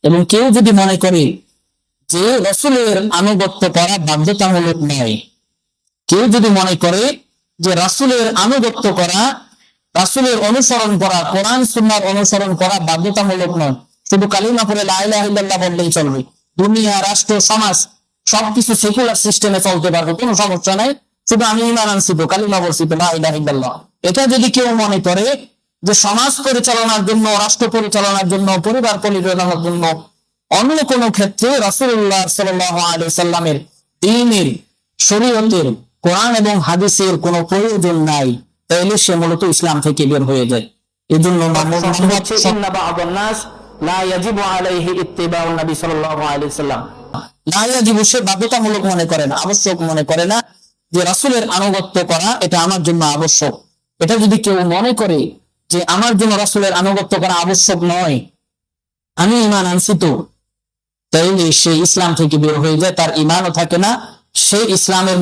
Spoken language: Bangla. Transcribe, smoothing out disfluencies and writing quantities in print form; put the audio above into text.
এবং কেউ যদি মনে করে যে রাসূলের আনুগত্য করা বাধ্যতামূলক নয়, কেউ যদি মনে করে যে রাসূলের আনুগত্য করা, রাসূলের অনুসরণ করা, কোরআন সুন্নাহর অনুসরণ করা বাধ্যতামূলক নয়, শুধু কালিমা পড়ে লা ইলাহা ইল্লাল্লাহ বললেই চলবে, দুনিয়া, রাষ্ট্র, সমাজ সবকিছু সেকুলার সিস্টেমে চলতে পারবে, কোনো সমস্যা নাই, শুধু আমি ঈমান আনছি তো, কালিমা বলছি তো, লা ইলাহা ইল্লাল্লাহ। এটা যদি কেউ মনে করে যে সমাজ পরিচালনার জন্য, রাষ্ট্র পরিচালনার জন্য, পরিবার পরিচালনার জন্য অন্য কোন ক্ষেত্রে রাসূলুল্লাহ সাল্লাল্লাহু আলাইহি সাল্লামের দ্বীনের, শরীয়তের, কোরআন এবং হাদিসের কোনো প্রয়োজন নাই, তাহলে সে মূলত ইসলাম থেকে বের হয়ে যায়। এজন্য ইন্না বা'দান নাস লা ইয়াজিবু আলাইহি ইত্তিবাউন নবী সাল্লাল্লাহু আলাইহি সাল্লাম, লা ইয়াজিবু, সে বাধ্যতামূলক মনে করে না, আবশ্যক মনে করে না যে রাসূলের আনুগত্য করা এটা আমার জন্য আবশ্যক। এটা যদি কেউ মনে করে যে আমার জন্য রাসূলের আনুগত্য করা আবশ্যক নয়, আমি ঈমান আনছি তো, তাইলে সে ইসলাম থেকে বের হয়ে যায়, তার ঈমানও থাকে না, সে ইসলামের